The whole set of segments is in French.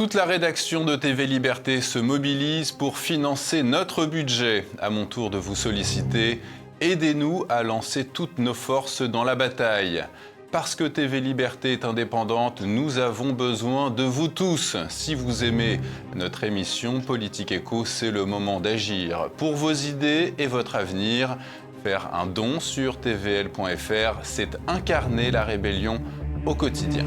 Toute la rédaction de TV Liberté se mobilise pour financer notre budget. À mon tour de vous solliciter, aidez-nous à lancer toutes nos forces dans la bataille. Parce que TV Liberté est indépendante, nous avons besoin de vous tous. Si vous aimez notre émission Politique Éco, c'est le moment d'agir. Pour vos idées et votre avenir, faire un don sur tvl.fr, c'est incarner la rébellion au quotidien.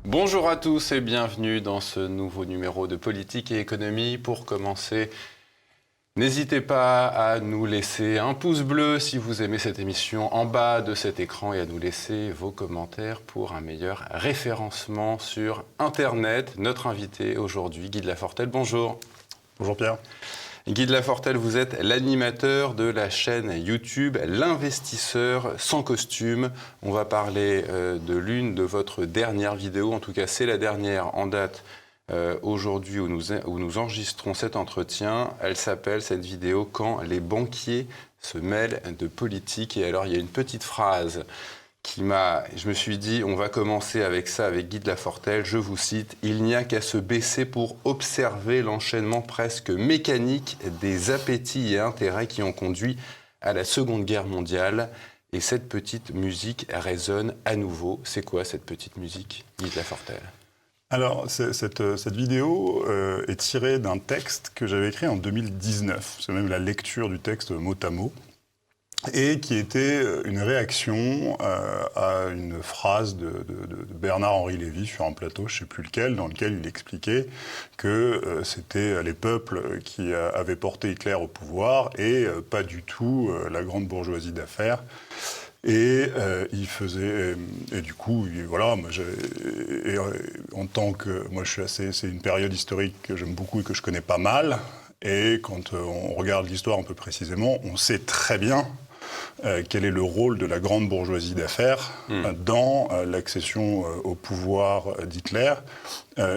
Bonjour à tous et bienvenue dans ce nouveau numéro de Politique et Économie. Pour commencer, n'hésitez pas à nous laisser un pouce bleu si vous aimez cette émission en bas de cet écran et à nous laisser vos commentaires pour un meilleur référencement sur Internet. Notre invité aujourd'hui, Guy de Lafortelle, bonjour. Bonjour Pierre. Guy de Lafortelle, vous êtes l'animateur de la chaîne YouTube L'Investisseur sans costume. On va parler de l'une de votre dernières vidéos, en tout cas c'est la dernière en date aujourd'hui où nous enregistrons cet entretien. Elle s'appelle cette vidéo « Quand les banquiers se mêlent de politique ». Et alors il y a une petite phrase je me suis dit, on va commencer avec ça, avec Guy de Lafortelle, je vous cite, « Il n'y a qu'à se baisser pour observer l'enchaînement presque mécanique des appétits et intérêts qui ont conduit à la Seconde Guerre mondiale. » Et cette petite musique résonne à nouveau. C'est quoi cette petite musique, Guy de Lafortelle ? Alors, cette vidéo est tirée d'un texte que j'avais écrit en 2019. C'est même la lecture du texte mot à mot. Et qui était une réaction à une phrase de Bernard-Henri Lévy sur un plateau, je ne sais plus lequel, dans lequel il expliquait que c'était les peuples qui avaient porté Hitler au pouvoir et pas du tout la grande bourgeoisie d'affaires. Et il faisait, et du coup, voilà, en tant que, moi c'est une période historique que j'aime beaucoup et que je connais pas mal. Et quand on regarde l'histoire un peu précisément, on sait très bien quel est le rôle de la grande bourgeoisie d'affaires dans l'accession au pouvoir d'Hitler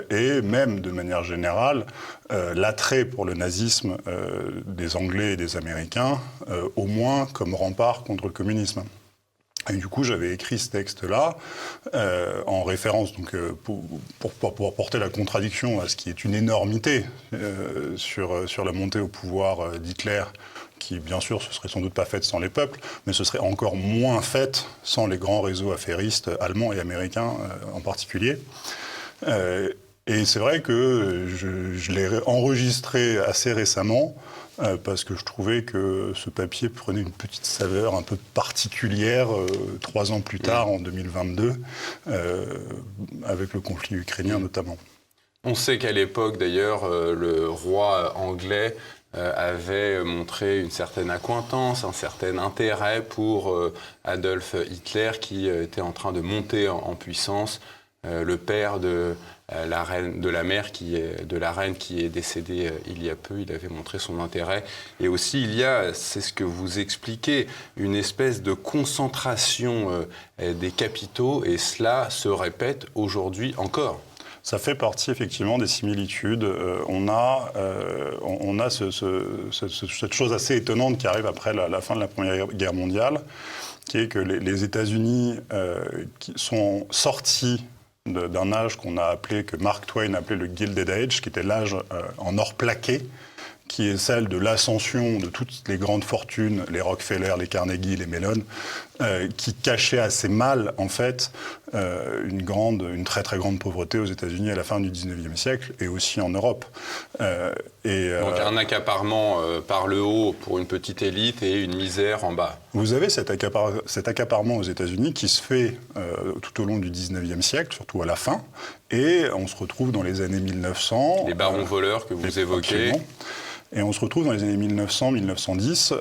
et même de manière générale l'attrait pour le nazisme des Anglais et des Américains au moins comme rempart contre le communisme. Et du coup, j'avais écrit ce texte-là en référence donc, pour porter la contradiction à ce qui est une énormité sur la montée au pouvoir d'Hitler, qui, bien sûr, ce serait sans doute pas faite sans les peuples, mais ce serait encore moins faite sans les grands réseaux affairistes allemands et américains en particulier. Et c'est vrai que je l'ai enregistré assez récemment, parce que je trouvais que ce papier prenait une petite saveur un peu particulière 3 ans plus tard, en 2022, avec le conflit ukrainien notamment. On sait qu'à l'époque, d'ailleurs, le roi anglais avait montré une certaine accointance, un certain intérêt pour Adolf Hitler, qui était en train de monter en puissance. Le père de la reine qui est décédée il y a peu, il avait montré son intérêt. Et aussi, il y a, c'est ce que vous expliquez, une espèce de concentration des capitaux, et cela se répète aujourd'hui encore. Ça fait partie effectivement des similitudes. On a cette chose assez étonnante qui arrive après la fin de la Première Guerre mondiale, qui est que les États-Unis qui sont sortis d'un âge que Mark Twain appelait le Gilded Age, qui était l'âge en or plaqué, qui est celle de l'ascension de toutes les grandes fortunes, les Rockefeller, les Carnegie, les Mellon, qui cachaient assez mal, en fait, une très très grande pauvreté aux États-Unis à la fin du 19e siècle et aussi en Europe. Donc un accaparement par le haut pour une petite élite et une misère en bas. Vous avez cet accaparement aux États-Unis qui se fait tout au long du 19e siècle, surtout à la fin, et on se retrouve dans les années 1900. Les barons voleurs que vous évoquez. Absolument. Et on se retrouve dans les années 1900-1910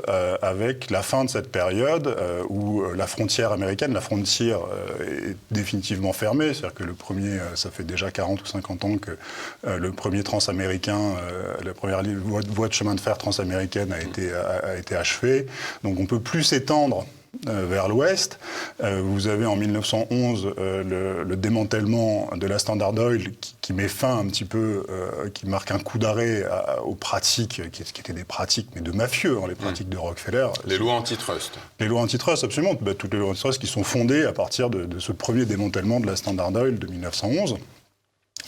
avec la fin de cette période où la frontière américaine, la frontière est définitivement fermée. C'est-à-dire que le premier, ça fait déjà 40 ou 50 ans que le premier transaméricain, la première voie de chemin de fer transaméricaine a été achevée. Donc on ne peut plus s'étendre vers l'ouest. Vous avez en 1911 le démantèlement de la Standard Oil qui met fin un petit peu, qui marque un coup d'arrêt aux pratiques qui étaient des pratiques mais de mafieux, les pratiques de Rockefeller. Les lois antitrust. Les lois antitrust, absolument. Toutes les lois antitrust qui sont fondées à partir de ce premier démantèlement de la Standard Oil de 1911.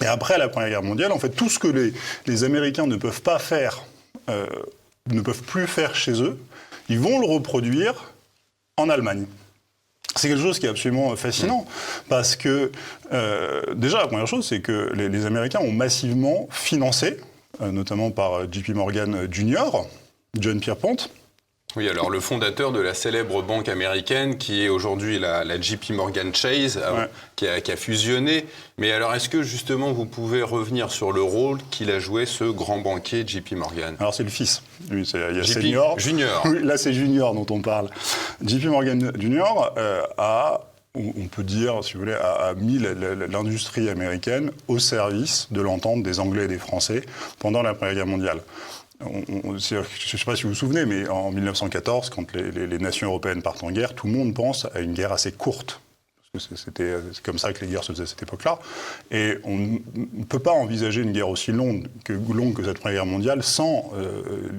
Et après la Première Guerre mondiale, en fait, tout ce que les Américains ne peuvent pas faire, ne peuvent plus faire chez eux, ils vont le reproduire en Allemagne. C'est quelque chose qui est absolument fascinant, parce que, déjà, la première chose, c'est que les Américains ont massivement financé, notamment par JP Morgan Jr., John Pierpont. Oui, alors le fondateur de la célèbre banque américaine, qui est aujourd'hui la JP Morgan Chase, qui a fusionné. Mais alors, est-ce que justement vous pouvez revenir sur le rôle qu'il a joué, ce grand banquier JP Morgan? Alors c'est le fils. Lui, il y a JP Senior. Junior. Oui, là c'est Junior dont on parle. JP Morgan Jr. On peut dire, si vous voulez, a mis l'industrie américaine au service de l'entente des Anglais et des Français pendant la Première Guerre mondiale. Je ne sais pas si vous vous souvenez, mais en 1914, quand les nations européennes partent en guerre, tout le monde pense à une guerre assez courte. Parce que c'est comme ça que les guerres se faisaient à cette époque-là. Et on ne peut pas envisager une guerre aussi longue que cette Première Guerre mondiale sans...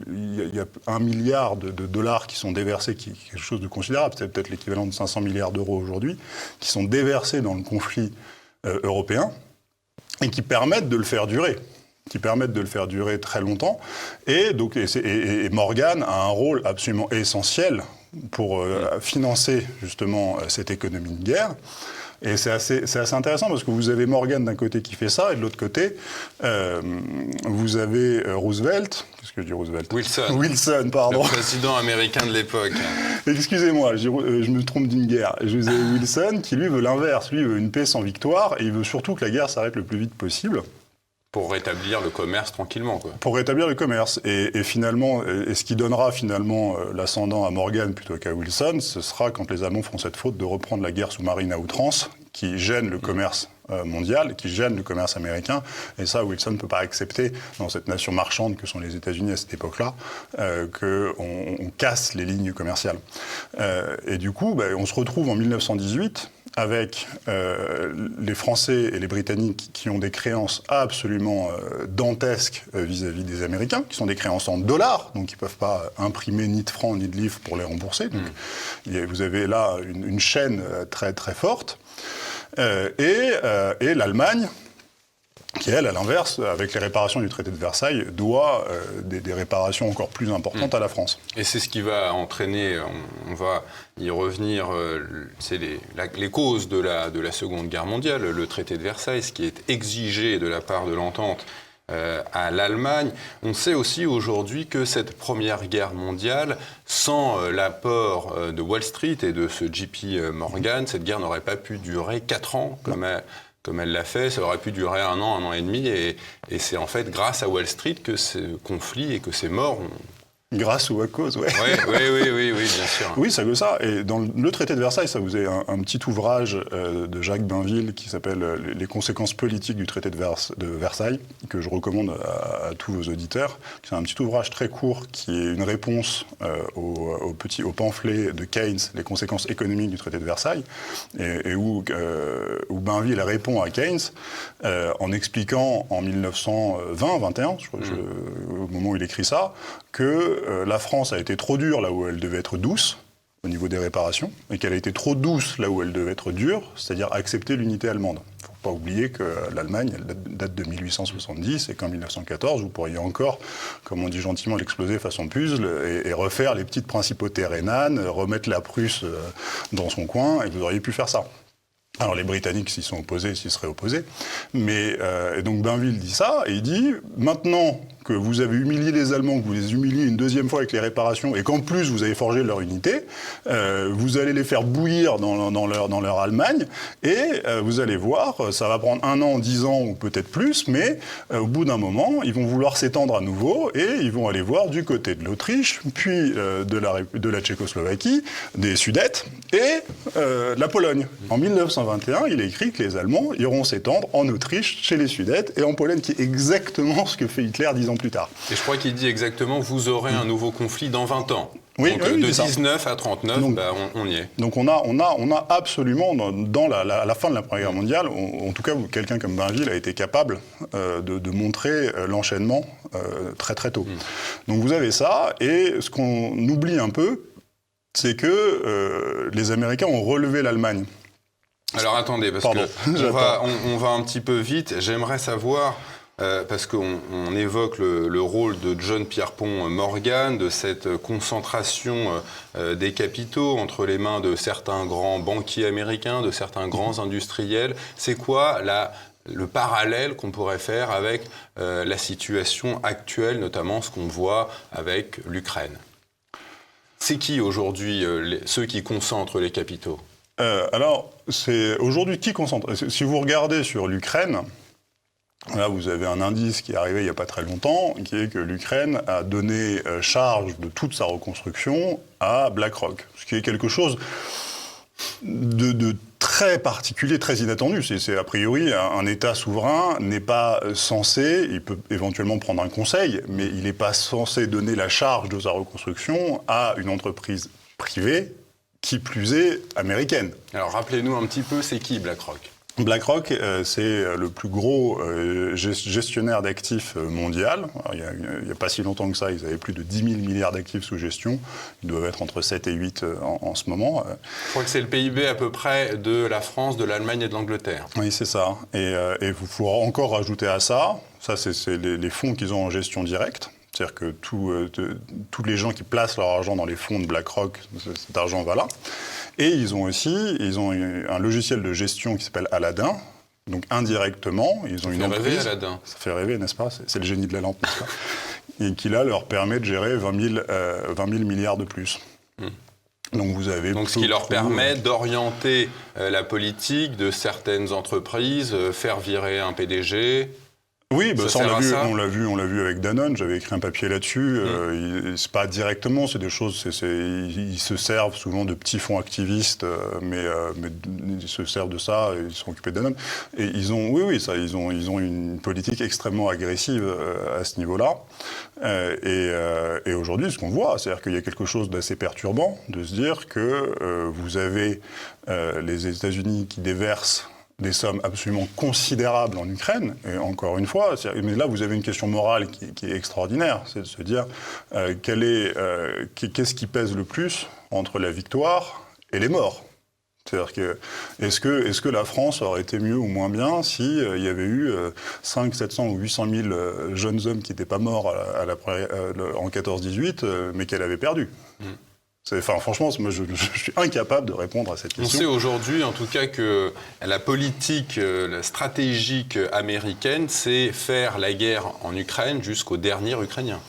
Il y a 1 milliard de dollars qui sont déversés, qui est quelque chose de considérable, c'est peut-être l'équivalent de 500 milliards d'euros aujourd'hui, qui sont déversés dans le conflit européen et qui permettent de le faire durer. Très longtemps. Et Morgan a un rôle absolument essentiel pour financer justement cette économie de guerre. Et c'est assez intéressant parce que vous avez Morgan d'un côté qui fait ça, et de l'autre côté, vous avez Roosevelt. Qu'est-ce que je dis Roosevelt ? Wilson, pardon. Le président américain de l'époque. Excusez-moi, je me trompe d'une guerre. Vous avez Wilson qui, lui, veut l'inverse. Lui, il veut une paix sans victoire, et il veut surtout que la guerre s'arrête le plus vite possible. Pour rétablir le commerce tranquillement, quoi. Pour rétablir le commerce. Et finalement, ce qui donnera finalement l'ascendant à Morgan plutôt qu'à Wilson, ce sera quand les Allemands feront cette faute de reprendre la guerre sous-marine à outrance, qui gêne le commerce mondial, qui gêne le commerce américain. Et ça, Wilson ne peut pas accepter, dans cette nation marchande que sont les États-Unis à cette époque-là, qu'on casse les lignes commerciales. Et du coup, on se retrouve en 1918 avec les Français et les Britanniques qui ont des créances absolument dantesques vis-à-vis des Américains, qui sont des créances en dollars, donc ils ne peuvent pas imprimer ni de francs ni de livres pour les rembourser. Donc, vous avez là une chaîne très, très forte. Et l'Allemagne, qui, elle, à l'inverse, avec les réparations du traité de Versailles, doit des réparations encore plus importantes à la France. Et c'est ce qui va entraîner, on va y revenir, c'est les causes de la Seconde Guerre mondiale, le traité de Versailles, ce qui est exigé de la part de l'entente à l'Allemagne. On sait aussi aujourd'hui que cette Première Guerre mondiale, sans l'apport de Wall Street et de ce JP Morgan, cette guerre n'aurait pas pu durer 4 ans comme elle l'a fait. Ça aurait pu durer 1 an et demi. Et c'est en fait grâce à Wall Street que ce conflit et que ces morts ont... Grâce ou à cause, ouais. Oui, bien sûr. Oui, ça veut ça. Et dans le traité de Versailles, ça vous avez un petit ouvrage de Jacques Bainville qui s'appelle « Les conséquences politiques du traité de Versailles », que je recommande à tous vos auditeurs. C'est un petit ouvrage très court qui est une réponse au pamphlet de Keynes, « Les conséquences économiques du traité de Versailles », et où Bainville répond à Keynes en expliquant en 1920-21, au moment où il écrit ça, que la France a été trop dure là où elle devait être douce, au niveau des réparations, et qu'elle a été trop douce là où elle devait être dure, c'est-à-dire accepter l'unité allemande. Il ne faut pas oublier que l'Allemagne date de 1870 et qu'en 1914, vous pourriez encore, comme on dit gentiment, l'exploser façon puzzle et refaire les petites principautés rhénanes, remettre la Prusse dans son coin, et vous auriez pu faire ça. Alors les Britanniques s'y sont opposés, s'y seraient opposés. Mais, et donc Bainville dit ça, et il dit, maintenant que vous avez humilié les Allemands, que vous les humiliez une deuxième fois avec les réparations, et qu'en plus vous avez forgé leur unité, vous allez les faire bouillir dans leur Allemagne, et vous allez voir, ça va prendre 1 an, 10 ans ou peut-être plus, mais au bout d'un moment, ils vont vouloir s'étendre à nouveau, et ils vont aller voir du côté de l'Autriche, puis de la Tchécoslovaquie, des Sudètes, et la Pologne. En 1921, il est écrit que les Allemands iront s'étendre en Autriche, chez les Sudètes, et en Pologne, qui est exactement ce que fait Hitler 10 ans plus tard. Et je crois qu'il dit exactement, vous aurez un nouveau conflit dans 20 ans. Oui, donc, oui, de 19 à 39, donc, on y est. Donc on a absolument, à la fin de la Première Guerre mondiale, en tout cas, quelqu'un comme Bainville a été capable de montrer l'enchaînement très très tôt. Donc vous avez ça, et ce qu'on oublie un peu, c'est que les Américains ont relevé l'Allemagne. Alors attendez, parce on va un petit peu vite. J'aimerais savoir... parce qu'on évoque le rôle de John Pierpont Morgan, de cette concentration des capitaux entre les mains de certains grands banquiers américains, de certains grands industriels. C'est quoi le parallèle qu'on pourrait faire avec la situation actuelle, notamment ce qu'on voit avec l'Ukraine? C'est qui aujourd'hui ceux qui concentrent les capitaux? Alors, c'est aujourd'hui qui concentre? Si vous regardez sur l'Ukraine, là, vous avez un indice qui est arrivé il n'y a pas très longtemps, qui est que l'Ukraine a donné charge de toute sa reconstruction à BlackRock, ce qui est quelque chose de très particulier, très inattendu. C'est a priori, un État souverain n'est pas censé, il peut éventuellement prendre un conseil, mais il n'est pas censé donner la charge de sa reconstruction à une entreprise privée, qui plus est américaine. Alors rappelez-nous un petit peu, c'est qui BlackRock ? BlackRock, c'est le plus gros gestionnaire d'actifs mondial. Alors, il n'y a pas si longtemps que ça, ils avaient plus de 10 000 milliards d'actifs sous gestion. Ils doivent être entre 7 et 8 en ce moment. Je crois que c'est le PIB à peu près de la France, de l'Allemagne et de l'Angleterre. Oui, c'est ça. Et vous pourrez encore rajouter à ça, c'est les fonds qu'ils ont en gestion directe. C'est-à-dire que tous les gens qui placent leur argent dans les fonds de BlackRock, cet argent va là. Et ils ont un logiciel de gestion qui s'appelle Aladdin. Donc indirectement, ils ont une entreprise. Ça fait rêver, Aladdin. Ça fait rêver, n'est-ce pas? C'est le génie de la lampe, n'est-ce pas? Et qui là leur permet de gérer 20 000 milliards de plus. Donc vous avez donc ce qui leur permet d'orienter la politique de certaines entreprises, faire virer un PDG. Oui, bah ça on l'a vu avec Danone. J'avais écrit un papier là-dessus. C'est pas directement, c'est des choses. Ils se servent souvent de petits fonds activistes, mais ils se servent de ça. Et ils sont occupés de Danone. Et ils ont une politique extrêmement agressive à ce niveau-là. Et aujourd'hui, ce qu'on voit, c'est-à-dire qu'il y a quelque chose d'assez perturbant de se dire que vous avez les États-Unis qui déversent des sommes absolument considérables en Ukraine, et encore une fois, mais là vous avez une question morale qui est extraordinaire, c'est de se dire qu'est-ce qui pèse le plus entre la victoire et les morts? C'est-à-dire que est-ce que la France aurait été mieux ou moins bien si il y avait eu 500, 700 ou 800 000 jeunes hommes qui n'étaient pas morts en 14-18, mais qu'elle avait perdu? Franchement, moi, je suis incapable de répondre à cette question. On sait aujourd'hui, en tout cas, que la politique la stratégique américaine, c'est faire la guerre en Ukraine jusqu'au dernier Ukrainien.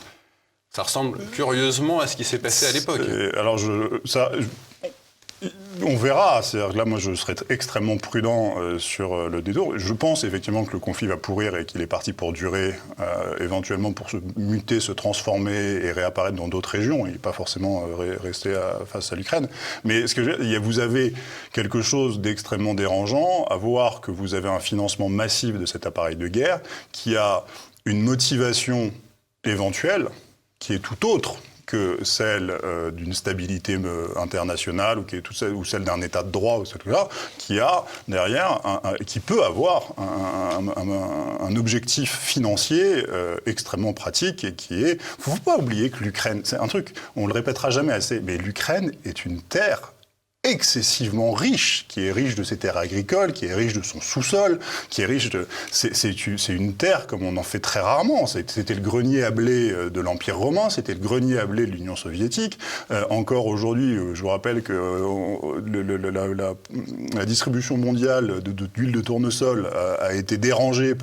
Ça ressemble curieusement à ce qui s'est passé à l'époque. Alors, on verra. C'est-à-dire que là, moi, je serais extrêmement prudent sur le détour. Je pense effectivement que le conflit va pourrir et qu'il est parti pour durer, éventuellement pour se muter, se transformer et réapparaître dans d'autres régions. Il n'est pas forcément resté face à l'Ukraine. Mais vous avez quelque chose d'extrêmement dérangeant à voir que vous avez un financement massif de cet appareil de guerre qui a une motivation éventuelle qui est tout autre que celle d'une stabilité internationale ou celle d'un état de droit, qui a derrière, qui peut avoir un objectif financier extrêmement pratique et qui est... Il ne faut pas oublier que l'Ukraine, c'est un truc, on ne le répétera jamais assez, mais l'Ukraine est une terre excessivement riche, qui est riche de ses terres agricoles, qui est riche de son sous-sol, qui est riche de... C'est une terre comme on en fait très rarement. C'était le grenier à blé de l'Empire romain, c'était le grenier à blé de l'Union soviétique. Encore aujourd'hui, je vous rappelle que la distribution mondiale d'huile de tournesol a été dérangée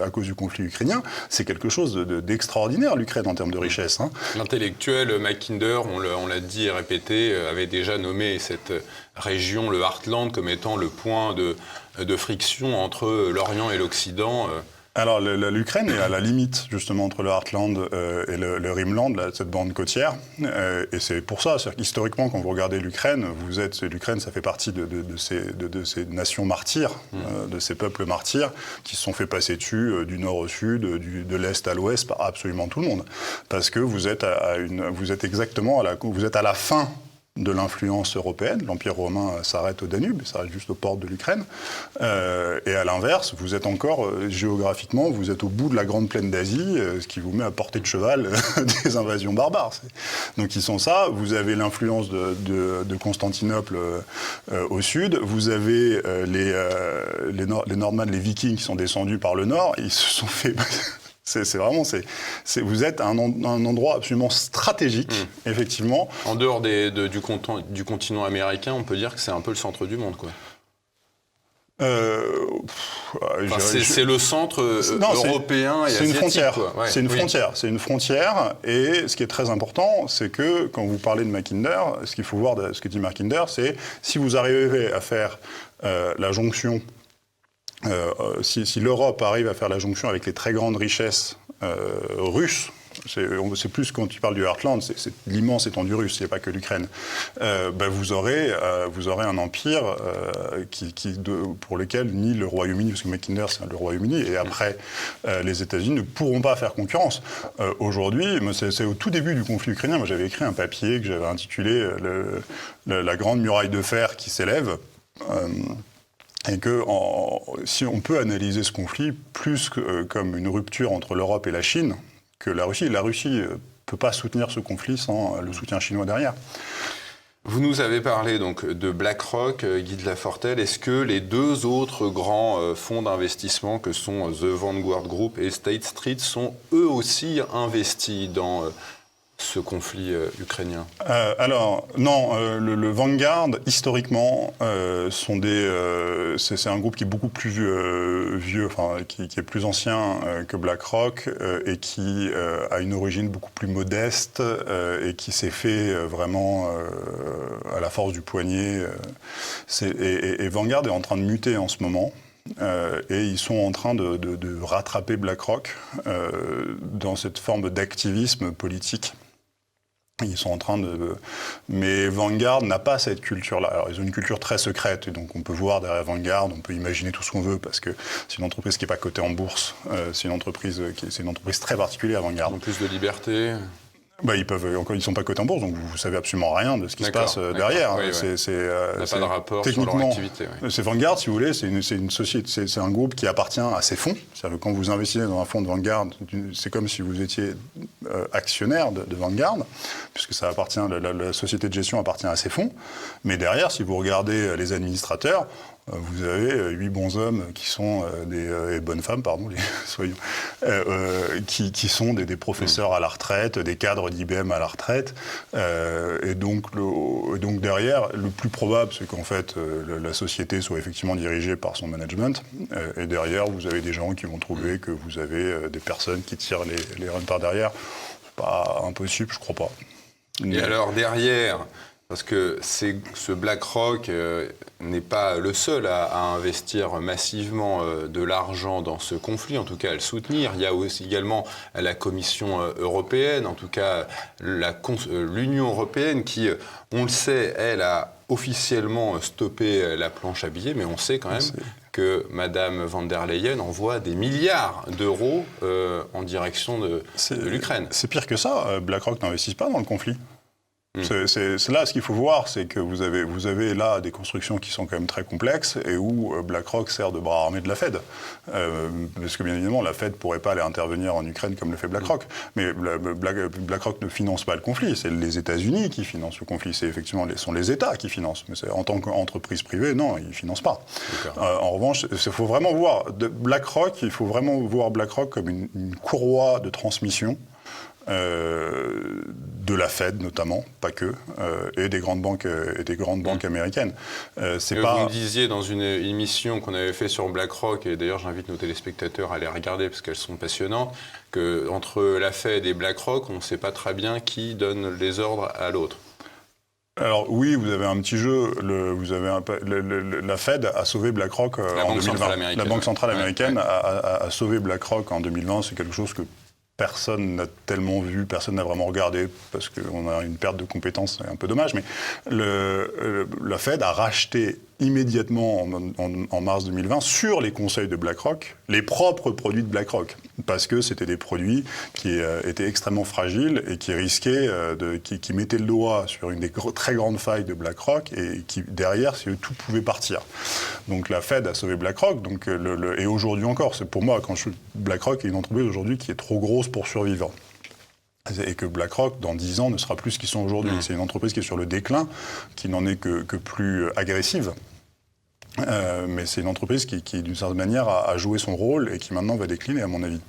à cause du conflit ukrainien. C'est quelque chose d'extraordinaire, l'Ukraine, en termes de richesse. Hein. L'intellectuel Mackinder, on l'a dit et répété, avait déjà nommé cette région, le Heartland, comme étant le point de friction entre l'Orient et l'Occident. Alors, l'Ukraine est à la limite, justement, entre le Heartland et le Rimland, cette bande côtière. Et c'est pour ça, historiquement, quand vous regardez l'Ukraine, l'Ukraine, ça fait partie de ces nations martyrs, de ces peuples martyrs, qui se sont fait passer dessus du nord au sud, de l'est à l'ouest, par absolument tout le monde. Parce que vous êtes exactement à la fin de l'influence européenne. L'Empire romain s'arrête au Danube, il s'arrête juste aux portes de l'Ukraine. Et à l'inverse, vous êtes encore, géographiquement, vous êtes au bout de la grande plaine d'Asie, ce qui vous met à portée de cheval des invasions barbares. Donc ils sont ça. Vous avez l'influence de Constantinople au sud. Vous avez les Nordman, les Vikings qui sont descendus par le nord. Ils se sont fait... vous êtes à un endroit absolument stratégique, effectivement. En dehors du continent américain, on peut dire que c'est un peu le centre du monde, quoi. C'est le centre européen et asiatique. C'est une frontière. Ouais, c'est une frontière. Et ce qui est très important, c'est que quand vous parlez de Mackinder, ce qu'il faut voir de ce que dit Mackinder, c'est si vous arrivez à faire la jonction. Si l'Europe arrive à faire la jonction avec les très grandes richesses russes, c'est plus quand tu parles du Heartland, c'est l'immense étendue russe, il n'y a pas que l'Ukraine. Vous aurez un empire pour lequel ni le Royaume-Uni, parce que Mackinder c'est le Royaume-Uni, et après les États-Unis ne pourront pas faire concurrence. Aujourd'hui, c'est au tout début du conflit ukrainien, moi j'avais écrit un papier que j'avais intitulé La grande muraille de fer qui s'élève. Et que si on peut analyser ce conflit plus comme une rupture entre l'Europe et la Chine que la Russie. La Russie ne peut pas soutenir ce conflit sans le soutien chinois derrière. Vous nous avez parlé donc de BlackRock, Guy de Lafortelle. Est-ce que les deux autres grands fonds d'investissement que sont The Vanguard Group et State Street sont eux aussi investis dans ce conflit ukrainien? Alors, non, le Vanguard, historiquement, c'est un groupe qui est beaucoup plus vieux, enfin, qui est plus ancien que BlackRock et qui a une origine beaucoup plus modeste et qui s'est fait vraiment à la force du poignet. Et Vanguard est en train de muter en ce moment. Et ils sont en train de rattraper BlackRock dans cette forme d'activisme politique. Ils sont en train Mais Vanguard n'a pas cette culture-là. Alors, ils ont une culture très secrète, et donc on peut voir derrière Vanguard, on peut imaginer tout ce qu'on veut, parce que c'est une entreprise qui n'est pas cotée en bourse, c'est une entreprise très particulière, Vanguard. Ils ont plus de liberté. Ils sont pas cotés en bourse, donc vous savez absolument rien de ce qui se passe derrière. Oui, on n'a pas de rapport sur leur activité. Oui. C'est Vanguard, si vous voulez, c'est une société, c'est un groupe qui appartient à ses fonds. C'est-à-dire que quand vous investissez dans un fonds de Vanguard, c'est comme si vous étiez actionnaire de Vanguard, puisque ça appartient, la société de gestion appartient à ses fonds. Mais derrière, si vous regardez les administrateurs, vous avez 8 bons hommes qui sont et bonnes femmes, pardon, soyons, qui sont des professeurs à la retraite, des cadres d'IBM à la retraite. Et donc derrière, le plus probable, c'est qu'en fait, la société soit effectivement dirigée par son management. Et derrière, vous avez des gens qui vont trouver que vous avez des personnes qui tirent les rênes par derrière. C'est pas impossible, je crois pas. Et alors derrière... Parce que ce BlackRock n'est pas le seul à investir massivement de l'argent dans ce conflit, en tout cas à le soutenir. Il y a aussi également la Commission européenne, en tout cas l'Union européenne qui, on le sait, elle a officiellement stoppé la planche à billets, mais on sait quand même que Madame van der Leyen envoie des milliards d'euros en direction de l'Ukraine. C'est pire que ça, BlackRock n'investit pas dans le conflit. C'est là ce qu'il faut voir, c'est que vous avez là des constructions qui sont quand même très complexes et où BlackRock sert de bras armé de la Fed. Parce que bien évidemment, la Fed ne pourrait pas aller intervenir en Ukraine comme le fait BlackRock. Mais BlackRock ne finance pas le conflit, c'est les États-Unis qui financent le conflit. C'est effectivement sont les États qui financent. Mais en tant qu'entreprise privée, non, ils ne financent pas. En revanche, il faut vraiment voir BlackRock, il faut vraiment voir BlackRock comme une courroie de transmission. De la Fed notamment, pas que, et des grandes banques américaines. Vous me disiez dans une émission qu'on avait fait sur BlackRock, et d'ailleurs j'invite nos téléspectateurs à les regarder parce qu'elles sont passionnantes, qu'entre la Fed et BlackRock, on ne sait pas très bien qui donne les ordres à l'autre. Alors oui, vous avez un petit jeu. La Fed a sauvé BlackRock en 2020. La Banque centrale américaine a sauvé BlackRock en 2020. C'est quelque chose que personne n'a tellement vu, personne n'a vraiment regardé, parce qu'on a une perte de compétences, c'est un peu dommage, mais la Fed a racheté immédiatement en mars 2020 sur les conseils de BlackRock les propres produits de BlackRock, parce que c'était des produits qui étaient extrêmement fragiles et qui risquaient, qui mettaient le doigt sur une des très grandes failles de BlackRock et qui derrière, tout pouvait partir. Donc la Fed a sauvé BlackRock, et aujourd'hui encore, c'est pour moi, BlackRock est une entreprise aujourd'hui qui est trop grosse pour survivre. Et que BlackRock, dans 10 ans, ne sera plus ce qu'ils sont aujourd'hui. C'est une entreprise qui est sur le déclin, qui n'en est que plus agressive. Mais c'est une entreprise qui d'une certaine manière, a joué son rôle et qui maintenant va décliner, à mon avis.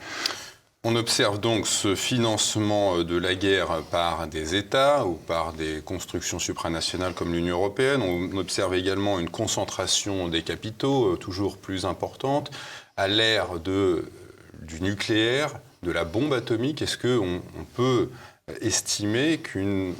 On observe donc ce financement de la guerre par des États ou par des constructions supranationales comme l'Union européenne. On observe également une concentration des capitaux toujours plus importante à l'ère du nucléaire, de la bombe atomique. Est-ce qu'on peut estimer qu'on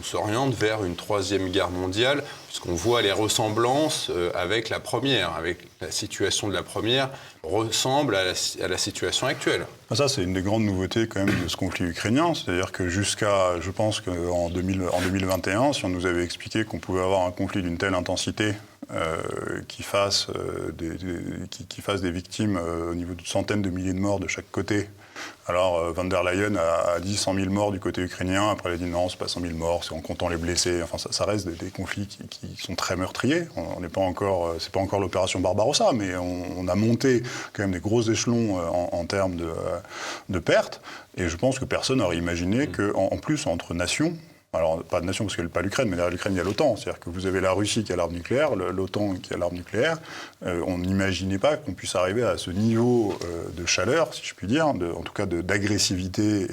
s'oriente vers une troisième guerre mondiale, puisqu'on voit les ressemblances avec la première, avec la situation de la première, ressemble à la situation actuelle. Ça, c'est une des grandes nouveautés quand même de ce conflit ukrainien, c'est-à-dire que je pense qu'en 2021, si on nous avait expliqué qu'on pouvait avoir un conflit d'une telle intensité qui fasse des victimes au niveau de centaines de milliers de morts de chaque côté. Alors, von der Leyen a dit 100 000 morts du côté ukrainien. Après, elle a dit non, c'est pas 100 000 morts, c'est en comptant les blessés. Enfin, ça reste des conflits qui sont très meurtriers. On n'est pas encore, c'est pas encore l'opération Barbarossa, mais on a monté quand même des gros échelons en termes de pertes. Et je pense que personne n'aurait imaginé qu'en plus, entre nations, alors pas de nation parce qu'il n'y a pas l'Ukraine, mais derrière l'Ukraine il y a l'OTAN. C'est-à-dire que vous avez la Russie qui a l'arme nucléaire, l'OTAN qui a l'arme nucléaire. On n'imaginait pas qu'on puisse arriver à ce niveau de chaleur, si je puis dire, en tout cas d'agressivité,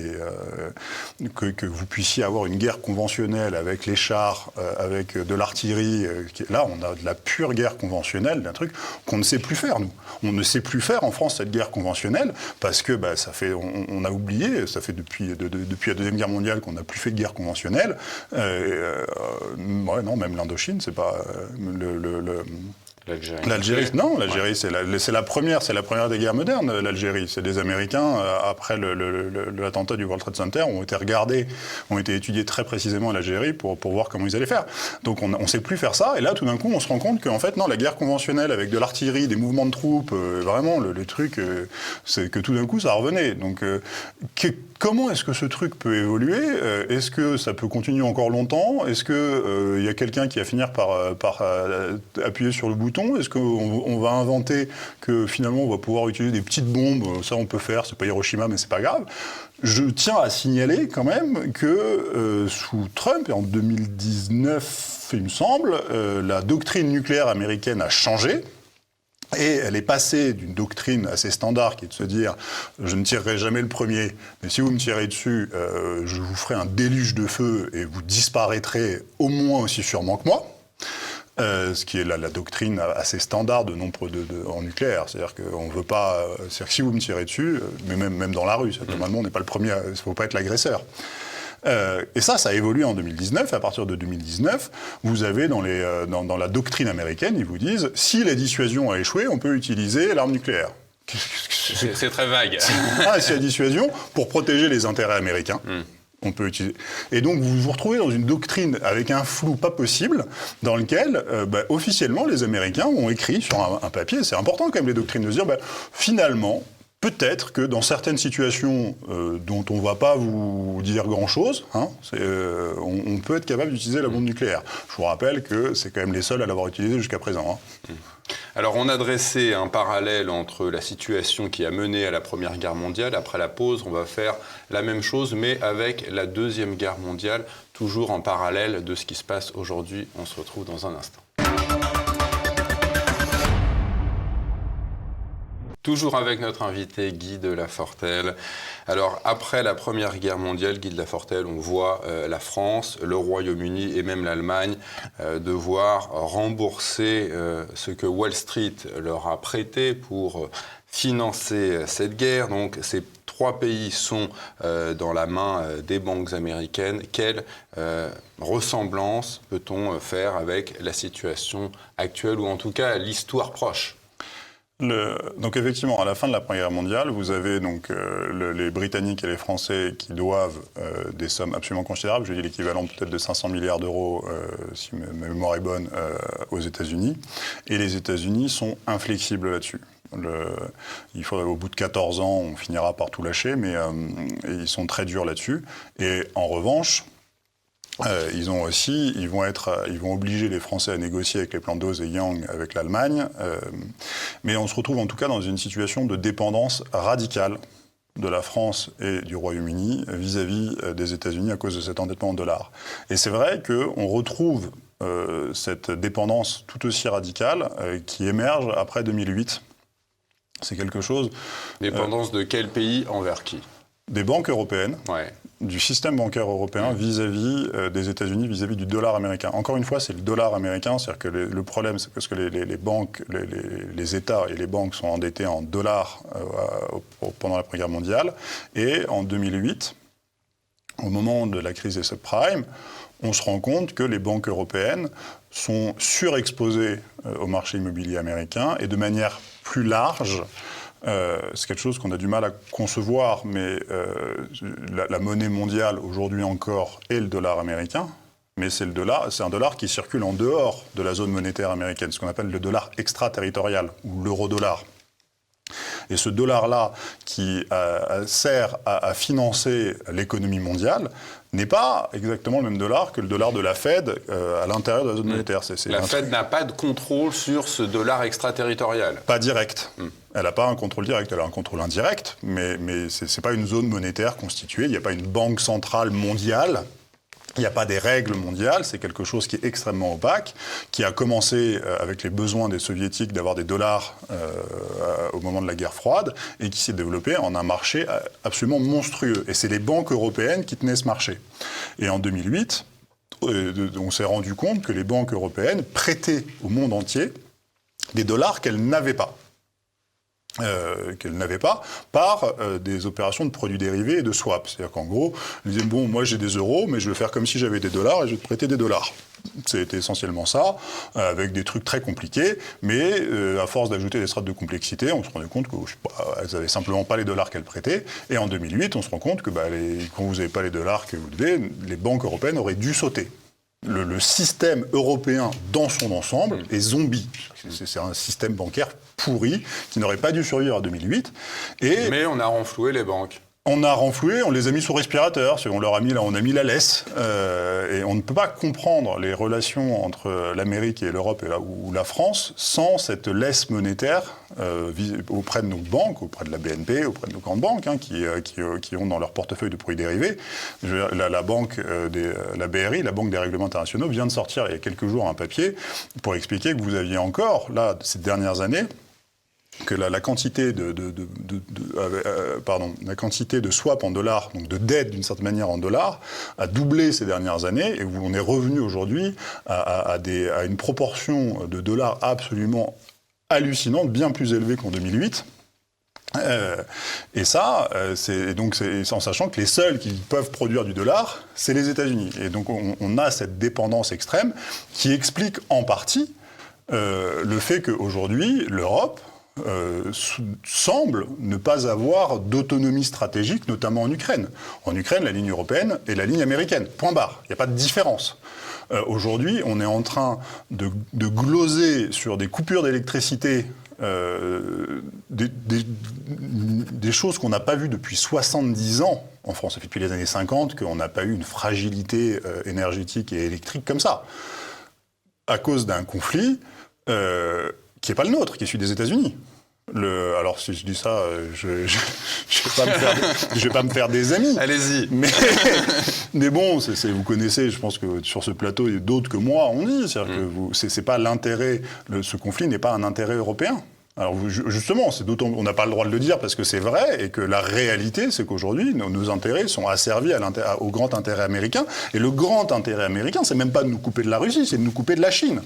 et que vous puissiez avoir une guerre conventionnelle avec les chars, avec de l'artillerie. Là, on a de la pure guerre conventionnelle, d'un truc qu'on ne sait plus faire, nous. On ne sait plus faire en France cette guerre conventionnelle parce que ça fait, on a oublié, ça fait depuis la Deuxième Guerre mondiale qu'on n'a plus fait de guerre conventionnelle. Non, même l'Indochine, c'est pas l'Algérie. Non, l'Algérie, c'est la première des guerres modernes, l'Algérie. C'est des Américains, après l'attentat du World Trade Center, ont été étudiés très précisément l'Algérie pour voir comment ils allaient faire. Donc on ne sait plus faire ça, et là, tout d'un coup, on se rend compte qu'en fait, non, la guerre conventionnelle avec de l'artillerie, des mouvements de troupes, vraiment, le truc, c'est que tout d'un coup, ça revenait. Donc, comment est-ce que ce truc peut évoluer ? Est-ce que ça peut continuer encore longtemps ? Est-ce qu'il y a quelqu'un qui va finir par appuyer sur le bouton ? Est-ce qu'on va inventer que finalement on va pouvoir utiliser des petites bombes ? Ça on peut faire, c'est pas Hiroshima mais c'est pas grave. Je tiens à signaler quand même que sous Trump, et en 2019 il me semble, la doctrine nucléaire américaine a changé. Et elle est passée d'une doctrine assez standard qui est de se dire « je ne tirerai jamais le premier, mais si vous me tirez dessus, je vous ferai un déluge de feu et vous disparaîtrez au moins aussi sûrement que moi ». Ce qui est la doctrine assez standard de nombre en nucléaire. C'est-à-dire qu'on ne veut pas... C'est-à-dire que si vous me tirez dessus, mais même dans la rue, normalement on n'est pas le premier, il ne faut pas être l'agresseur. Et ça a évolué en 2019. À partir de 2019, vous avez dans la doctrine américaine, ils vous disent si la dissuasion a échoué, on peut utiliser l'arme nucléaire. C'est très vague. C'est la dissuasion pour protéger les intérêts américains. On peut utiliser. Et donc vous vous retrouvez dans une doctrine avec un flou pas possible, dans lequel officiellement les Américains ont écrit sur un papier. C'est important quand même les doctrines de se dire finalement. peut-être que dans certaines situations dont on ne va pas vous dire grand-chose, hein, on peut être capable d'utiliser la bombe nucléaire. Je vous rappelle que c'est quand même les seuls à l'avoir utilisée jusqu'à présent. Hein. Alors on a dressé un parallèle entre la situation qui a mené à la Première Guerre mondiale. Après la pause, on va faire la même chose, mais avec la Deuxième Guerre mondiale, toujours en parallèle de ce qui se passe aujourd'hui. On se retrouve dans un instant. Toujours avec notre invité Guy de Lafortelle. Alors, après la Première Guerre mondiale, Guy de Lafortelle, on voit la France, le Royaume-Uni et même l'Allemagne devoir rembourser ce que Wall Street leur a prêté pour financer cette guerre. Donc, ces trois pays sont dans la main des banques américaines. Quelle ressemblance peut-on faire avec la situation actuelle, ou en tout cas l'histoire proche ? Donc effectivement, à la fin de la Première Guerre mondiale, vous avez donc les Britanniques et les Français qui doivent des sommes absolument considérables, je dis l'équivalent peut-être de 500 milliards d'euros, si ma mémoire est bonne, aux États-Unis. Et les États-Unis sont inflexibles là-dessus. Il faudrait, au bout de 14 ans, on finira par tout lâcher, mais ils sont très durs là-dessus. Et en revanche, ils vont obliger les Français à négocier avec les plans Dawes et Young avec l'Allemagne, mais on se retrouve en tout cas dans une situation de dépendance radicale de la France et du Royaume-Uni vis-à-vis des États-Unis à cause de cet endettement en dollars. Et c'est vrai qu'on retrouve cette dépendance tout aussi radicale qui émerge après 2008. C'est quelque chose... Dépendance de quel pays envers qui ? Des banques européennes. Ouais. Du système bancaire européen vis-à-vis des États-Unis, vis-à-vis du dollar américain. Encore une fois, c'est le dollar américain, c'est-à-dire que le problème, c'est parce que les banques, les États et les banques sont endettés en dollars pendant la Première Guerre mondiale. Et en 2008, au moment de la crise des subprimes, on se rend compte que les banques européennes sont surexposées au marché immobilier américain et de manière plus large. C'est quelque chose qu'on a du mal à concevoir, mais la monnaie mondiale aujourd'hui encore est le dollar américain, mais c'est un dollar qui circule en dehors de la zone monétaire américaine, ce qu'on appelle le dollar extraterritorial ou l'euro-dollar. Et ce dollar-là qui sert à financer l'économie mondiale n'est pas exactement le même dollar que le dollar de la Fed à l'intérieur de la zone monétaire. La Fed n'a pas de contrôle sur ce dollar extraterritorial. Pas direct. Elle n'a pas un contrôle direct, elle a un contrôle indirect, mais ce n'est pas une zone monétaire constituée, il n'y a pas une banque centrale mondiale. Il n'y a pas des règles mondiales, c'est quelque chose qui est extrêmement opaque, qui a commencé avec les besoins des soviétiques d'avoir des dollars au moment de la guerre froide, et qui s'est développé en un marché absolument monstrueux. Et c'est les banques européennes qui tenaient ce marché. Et en 2008, on s'est rendu compte que les banques européennes prêtaient au monde entier des dollars qu'elles n'avaient pas. Par des opérations de produits dérivés et de swap. C'est-à-dire qu'en gros, ils disaient, bon, moi j'ai des euros, mais je vais faire comme si j'avais des dollars et je vais te prêter des dollars. C'était essentiellement ça, avec des trucs très compliqués, mais à force d'ajouter des strates de complexité, on se rendait compte qu'elles n'avaient simplement pas les dollars qu'elles prêtaient. Et en 2008, on se rend compte que quand vous n'avez pas les dollars que vous devez, les banques européennes auraient dû sauter. Le système européen dans son ensemble est zombie. C'est un système bancaire pourri qui n'aurait pas dû survivre à 2008. Mais on a renfloué les banques. On a renfloué, on les a mis sous respirateur, on a mis la laisse, et on ne peut pas comprendre les relations entre l'Amérique et l'Europe ou la France sans cette laisse monétaire auprès de nos banques, auprès de la BNP, auprès de nos grandes banques, qui ont dans leur portefeuille de produits dérivés. La BRI, la Banque des règlements internationaux, vient de sortir il y a quelques jours un papier pour expliquer que vous aviez encore, là, ces dernières années, que la quantité de swap en dollars, donc de dette d'une certaine manière en dollars, a doublé ces dernières années, et où on est revenu aujourd'hui à une proportion de dollars absolument hallucinante, bien plus élevée qu'en 2008. Et ça, c'est en sachant que les seuls qui peuvent produire du dollar, c'est les États-Unis. Et donc on a cette dépendance extrême qui explique en partie le fait qu'aujourd'hui, l'Europe semble ne pas avoir d'autonomie stratégique, notamment en Ukraine. En Ukraine, la ligne européenne est la ligne américaine. Point barre. Il n'y a pas de différence. Aujourd'hui, on est en train de gloser sur des coupures d'électricité des choses qu'on n'a pas vues depuis 70 ans en France. Ça fait depuis les années 50 qu'on n'a pas eu une fragilité énergétique et électrique comme ça, à cause d'un conflit qui n'est pas le nôtre, qui est celui des États-Unis. Alors, si je dis ça, je ne vais pas me faire des amis. Allez-y. Mais bon, vous connaissez, je pense que sur ce plateau, il y a d'autres que moi ont dit. C'est-à-dire que c'est pas l'intérêt, ce conflit n'est pas un intérêt européen. Alors justement, on n'a pas le droit de le dire parce que c'est vrai et que la réalité, c'est qu'aujourd'hui, nos intérêts sont asservis au grand intérêt américain. Et le grand intérêt américain, c'est même pas de nous couper de la Russie, c'est de nous couper de la Chine.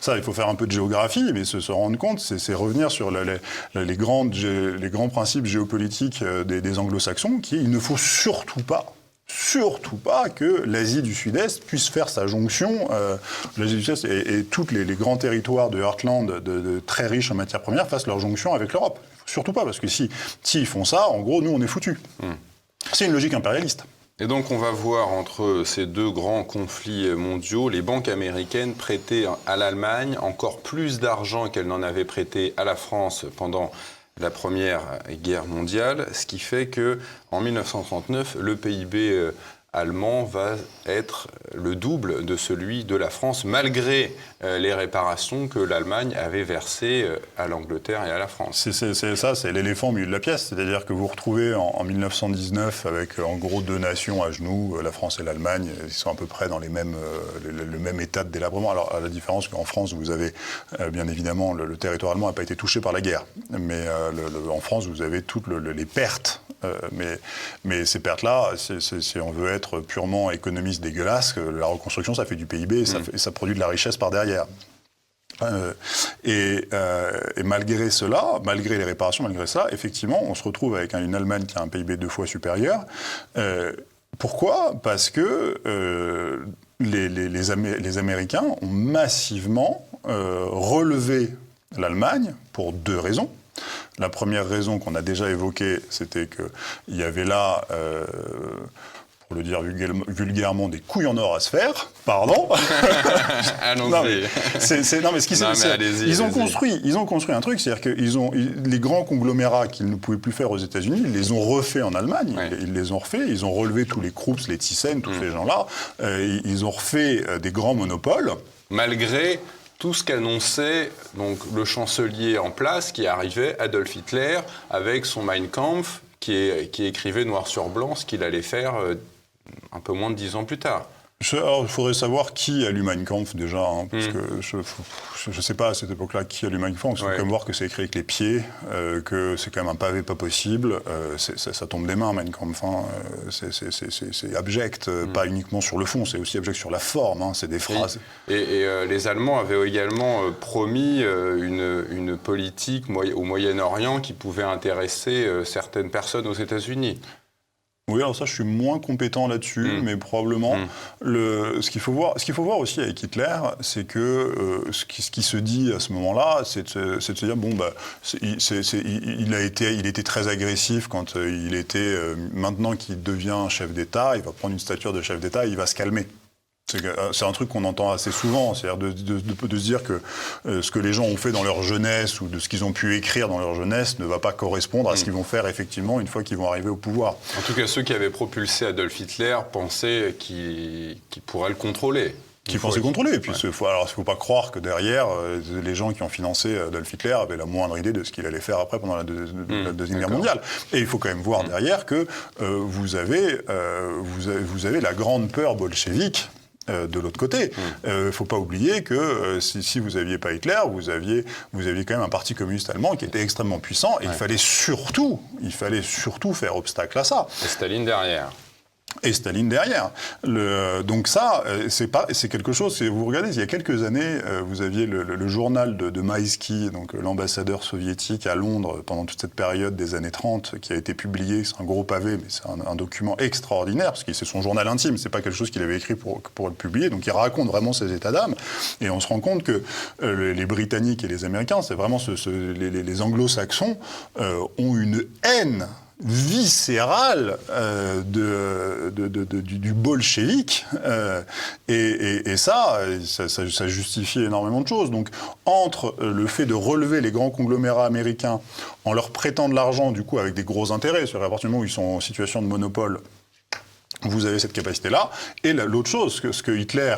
Ça, il faut faire un peu de géographie, mais se rendre compte, c'est revenir sur les grands principes géopolitiques des anglo-saxons, il ne faut surtout pas que l'Asie du Sud-Est puisse faire sa jonction. L'Asie du Sud-Est et tous les grands territoires de Heartland, de très riches en matières premières, fassent leur jonction avec l'Europe. Surtout pas, parce que s'ils font ça, en gros, nous, on est foutus. C'est une logique impérialiste. Et donc, on va voir entre ces deux grands conflits mondiaux, les banques américaines prêtaient à l'Allemagne encore plus d'argent qu'elles n'en avaient prêté à la France pendant la Première Guerre mondiale, ce qui fait qu'en 1939, le PIB allemand va être le double de celui de la France, malgré les réparations que l'Allemagne avait versées à l'Angleterre et à la France. C'est l'éléphant au milieu de la pièce. C'est-à-dire que vous retrouvez en 1919, avec en gros deux nations à genoux, la France et l'Allemagne, ils sont à peu près dans le même état de délabrement. Alors, à la différence qu'en France, vous avez, bien évidemment, le territoire allemand n'a pas été touché par la guerre. Mais en France, vous avez toutes les pertes. Mais ces pertes-là, si on veut être purement économiste dégueulasse, la reconstruction, ça fait du PIB et ça produit de la richesse par derrière. Et malgré cela, malgré les réparations, malgré ça, effectivement, on se retrouve avec une Allemagne qui a un PIB 2 fois supérieur. Pourquoi ? Parce que les Américains ont massivement relevé l'Allemagne pour 2 raisons. La première raison qu'on a déjà évoquée, c'était qu'il y avait là, pour le dire vulgairement, des couilles en or à se faire. Pardon. Allons-y. Ils ont construit un truc, c'est-à-dire que les grands conglomérats qu'ils ne pouvaient plus faire aux États-Unis, ils les ont refaits en Allemagne. Ouais. Ils les ont refaits. Ils ont relevé tous les Krups, les Thyssen, tous ces gens-là. Ils ont refait des grands monopoles. Malgré tout ce qu'annonçait donc le chancelier en place qui arrivait, Adolf Hitler, avec son Mein Kampf, qui écrivait noir sur blanc ce qu'il allait faire un peu moins de 10 ans plus tard. Il faudrait savoir qui a lu Mein Kampf déjà, hein, parce que je ne sais pas à cette époque-là qui a lu Mein Kampf. Il faut quand même voir que c'est écrit avec les pieds, que c'est quand même un pavé pas possible. Ça tombe des mains, Mein Kampf. Hein, c'est abject, pas uniquement sur le fond, c'est aussi abject sur la forme. Hein, c'est des phrases. Et les Allemands avaient également promis une politique au Moyen-Orient qui pouvait intéresser certaines personnes aux États-Unis. Oui, alors ça, je suis moins compétent là-dessus, mais probablement. Ce qu'il faut voir aussi avec Hitler, c'est que ce qui se dit à ce moment-là, c'est de se dire, bon, il était très agressif quand il était... maintenant qu'il devient chef d'État, il va prendre une stature de chef d'État et il va se calmer. C'est un truc qu'on entend assez souvent, c'est-à-dire de se dire que ce que les gens ont fait dans leur jeunesse ou de ce qu'ils ont pu écrire dans leur jeunesse ne va pas correspondre à ce qu'ils vont faire effectivement une fois qu'ils vont arriver au pouvoir. En tout cas, ceux qui avaient propulsé Adolf Hitler pensaient qu'il pourrait le contrôler. Qui pensaient contrôler. Et puis, il ne faut pas croire que derrière, les gens qui ont financé Adolf Hitler avaient la moindre idée de ce qu'il allait faire après pendant la Deuxième Guerre mondiale. Et il faut quand même voir derrière que vous avez la grande peur bolchevique de l'autre côté. Il ne faut pas oublier que si vous n'aviez pas Hitler, vous aviez quand même un parti communiste allemand qui était extrêmement puissant et il fallait surtout faire obstacle à ça. Et Staline derrière. Donc ça, c'est quelque chose. Vous regardez, il y a quelques années, vous aviez le journal de Maïski, donc l'ambassadeur soviétique à Londres pendant toute cette période des années 30, qui a été publié. C'est un gros pavé, mais c'est un document extraordinaire parce que c'est son journal intime. C'est pas quelque chose qu'il avait écrit pour le publier. Donc il raconte vraiment ses états d'âme. Et on se rend compte que les Britanniques et les Américains, c'est vraiment les Anglo-Saxons ont une haine viscérale du bolchevique, et ça justifie énormément de choses. Donc, entre le fait de relever les grands conglomérats américains en leur prêtant de l'argent, du coup, avec des gros intérêts, c'est-à-dire à partir du moment où ils sont en situation de monopole, vous avez cette capacité-là, et l'autre chose, ce que Hitler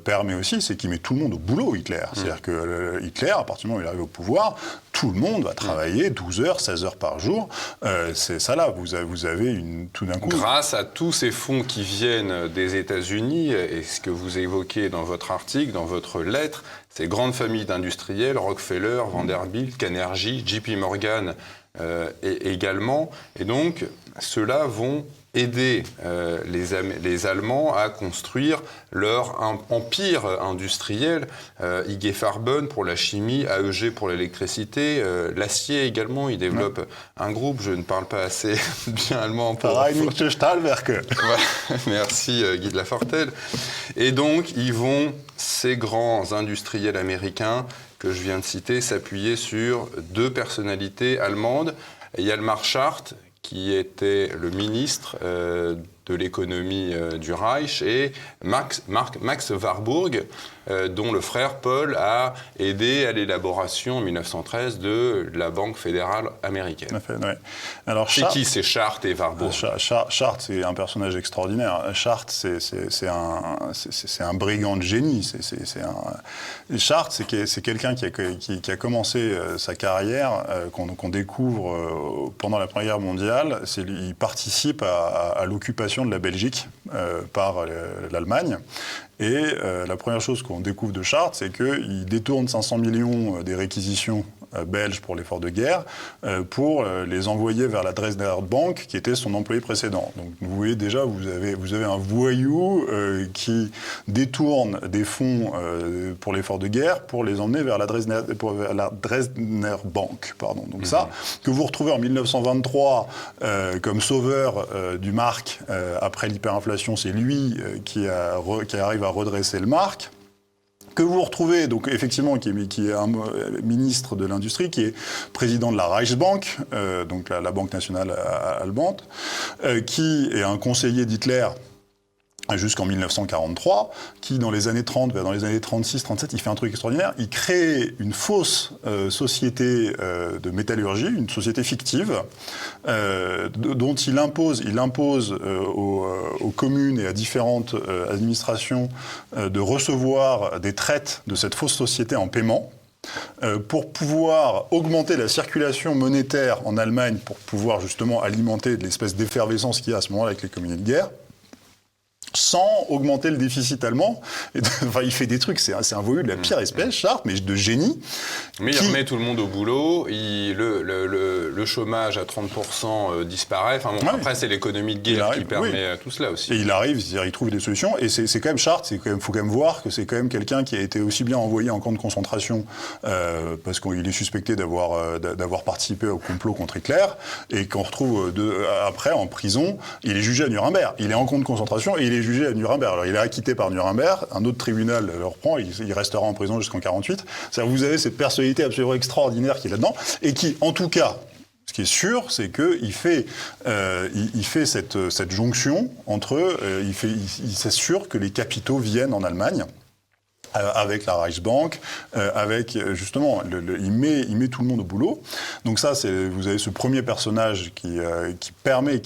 permet aussi, c'est qu'il met tout le monde au boulot, Hitler. C'est-à-dire que Hitler, à partir du moment où il arrive au pouvoir, tout le monde va travailler 12 heures, 16 heures par jour. C'est ça là, vous avez tout d'un coup... Grâce à tous ces fonds qui viennent des États-Unis, et ce que vous évoquez dans votre article, dans votre lettre, ces grandes familles d'industriels, Rockefeller, Vanderbilt, Carnegie, JP Morgan également. Et donc, ceux-là vont aider les Allemands à construire leur empire industriel. IG Farben pour la chimie, AEG pour l'électricité, l'acier également, ils développent un groupe, je ne parle pas assez bien allemand pour... Rheinische Stahlwerke. Voilà. Merci Guy de Lafortelle. Et donc, ces grands industriels américains que je viens de citer, s'appuyer sur deux personnalités allemandes, Hjalmar Schacht, qui était le ministre de l'économie du Reich, et Max Warburg, dont le frère Paul a aidé à l'élaboration en 1913 de la Banque fédérale américaine. Ouais. Alors, c'est qui ces Schacht et Warburg? Schacht, c'est un personnage extraordinaire. Schacht, c'est un brigand de génie. Schacht, c'est quelqu'un qui a commencé sa carrière, qu'on découvre pendant la Première Guerre mondiale. Il participe à l'occupation de la Belgique par l'Allemagne. Et la première chose qu'on découvre de Schacht, c'est qu'il détourne 500 millions des réquisitions belges pour l'effort de guerre pour les envoyer vers la Dresdner Bank, qui était son employé précédent. Donc vous voyez déjà, vous avez un voyou qui détourne des fonds pour l'effort de guerre pour les emmener vers la Dresdner Bank. Pardon. Donc ça, que vous retrouvez en 1923 comme sauveur du mark après l'hyperinflation, c'est lui qui arrive à redresser le mark. Que vous retrouvez, donc effectivement, qui est un ministre de l'Industrie, qui est président de la Reichsbank, donc la Banque nationale allemande, qui est un conseiller d'Hitler jusqu'en 1943, qui dans les années 30, dans les années 36-37, il fait un truc extraordinaire, il crée une fausse société de métallurgie, une société fictive, dont il impose aux communes et à différentes administrations de recevoir des traites de cette fausse société en paiement, pour pouvoir augmenter la circulation monétaire en Allemagne, pour pouvoir justement alimenter de l'espèce d'effervescence qu'il y a à ce moment-là avec l'économie de guerre, sans augmenter le déficit allemand. Enfin, il fait des trucs, c'est un voyou de la pire espèce, Schacht, mais de génie. Mais il remet tout le monde au boulot, le chômage à 30% disparaît. Enfin, bon, après, c'est l'économie de guerre qui permet tout cela aussi. Et il arrive, il trouve des solutions, et c'est quand même Schacht, faut quand même voir que c'est quand même quelqu'un qui a été aussi bien envoyé en camp de concentration, parce qu'il est suspecté d'avoir participé au complot contre Hitler, et qu'on retrouve après en prison. Il est jugé à Nuremberg. Il est en camp de concentration, et il est jugé à Nuremberg. Alors, il est acquitté par Nuremberg, un autre tribunal le reprend, il restera en prison jusqu'en 48. C'est-à-dire, vous avez cette personnalité absolument extraordinaire qui est là-dedans, et qui, en tout cas, ce qui est sûr, c'est qu'il fait, cette jonction entre... il s'assure que les capitaux viennent en Allemagne, avec la Reichsbank, avec justement, il met tout le monde au boulot. Donc ça, vous avez ce premier personnage qui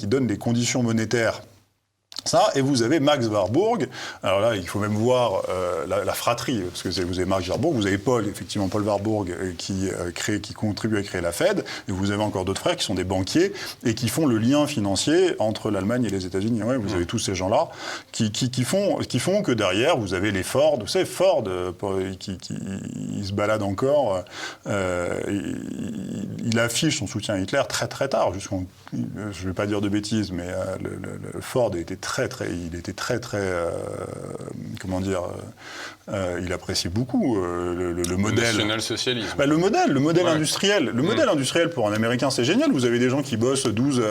donne des conditions monétaires. Ça, et vous avez Max Warburg. Alors là, il faut même voir la fratrie, parce que vous avez Max Warburg, vous avez Paul Warburg, qui contribue à créer la Fed, et vous avez encore d'autres frères qui sont des banquiers, et qui font le lien financier entre l'Allemagne et les États-Unis. Ouais, vous avez tous ces gens-là, qui font que derrière, vous avez les Ford. Vous savez, Ford, il se balade encore, il affiche son soutien à Hitler très très tard, je ne vais pas dire de bêtises, mais le Ford a été très comment dire, il appréciait beaucoup le modèle. National-socialisme. Le modèle industriel. Le modèle industriel pour un Américain, c'est génial. Vous avez des gens qui bossent 12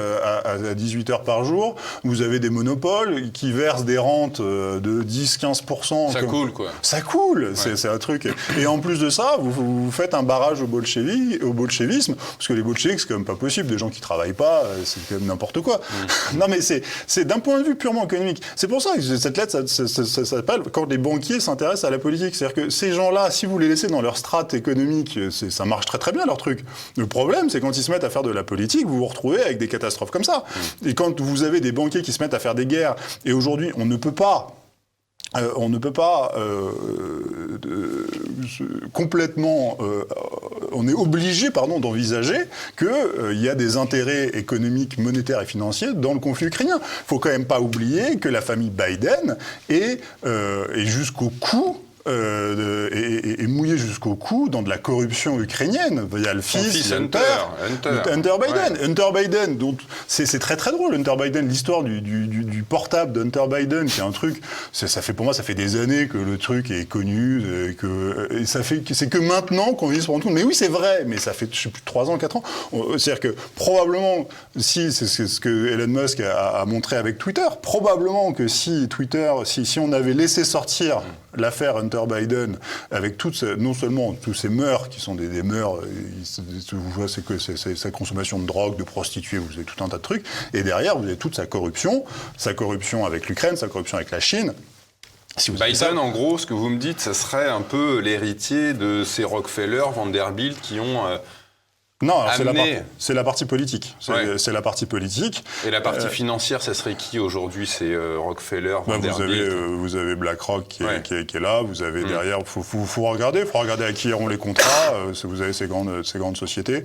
à 18 heures par jour. Vous avez des monopoles qui versent des rentes de 10-15%. Ça coule, quoi. Ça coule, c'est un truc. Et en plus de ça, vous faites un barrage au bolchevisme, parce que les bolcheviks, c'est quand même pas possible. Des gens qui travaillent pas, c'est quand même n'importe quoi. Non, mais c'est d'un point de vue purement économique. C'est pour ça que cette lettre, ça s'appelle « Quand les banquiers s'intéressent à la politique ». C'est-à-dire que ces gens-là, si vous les laissez dans leur strate économique, ça marche très très bien leur truc. Le problème, c'est quand ils se mettent à faire de la politique, vous vous retrouvez avec des catastrophes comme ça. Et quand vous avez des banquiers qui se mettent à faire des guerres, et aujourd'hui, on ne peut pas complètement... on est obligé, d'envisager qu'il y a des intérêts économiques, monétaires et financiers dans le conflit ukrainien. Il ne faut quand même pas oublier que la famille Biden est jusqu'au cou... est mouillé jusqu'au cou dans de la corruption ukrainienne. Il y a le fils Hunter Biden. Ouais. Hunter Biden, donc c'est très très drôle. Hunter Biden, l'histoire du portable d'Hunter Biden, qui est un truc. Pour moi, ça fait des années que le truc est connu, et c'est que maintenant qu'on vit se rendre compte. Mais oui, c'est vrai. Mais ça fait je sais plus 3 ans, 4 ans. C'est-à-dire que probablement, si c'est ce que Elon Musk a montré avec Twitter, probablement que si on avait laissé sortir l'affaire Hunter Biden, avec non seulement tous ces mœurs qui sont des mœurs, vous voyez, c'est que c'est sa consommation de drogue, de prostituées, vous avez tout un tas de trucs, et derrière, vous avez toute sa corruption avec l'Ukraine, sa corruption avec la Chine. Biden, en gros, ce que vous me dites, ça serait un peu l'héritier de ces Rockefeller, Vanderbilt, qui ont... Non, c'est la partie politique. C'est la partie politique. Et la partie financière, ça serait qui aujourd'hui? C'est Rockefeller, Vanderbilt. Vous avez BlackRock qui est là. Vous avez derrière. Faut regarder. Il faut regarder à qui iront les contrats. Vous avez ces grandes sociétés.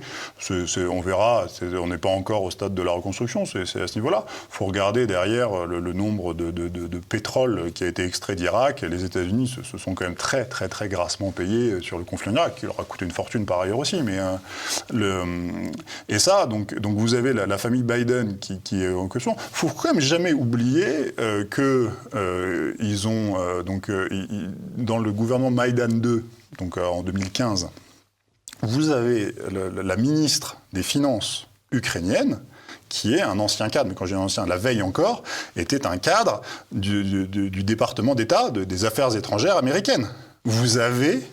On verra. On n'est pas encore au stade de la reconstruction. C'est à ce niveau-là. Il faut regarder derrière le nombre de pétrole qui a été extrait d'Irak. Les États-Unis se sont quand même très très très grassement payés sur le conflit en Irak, qui leur a coûté une fortune par ailleurs aussi. Mais et ça, donc vous avez la famille Biden qui est en question. Il ne faut quand même jamais oublier qu'ils ont, dans le gouvernement Maïdan 2, donc en 2015, vous avez la ministre des Finances ukrainienne, qui est un ancien cadre, mais quand je dis ancien, la veille encore, était un cadre du département d'État des affaires étrangères américaines. Vous avez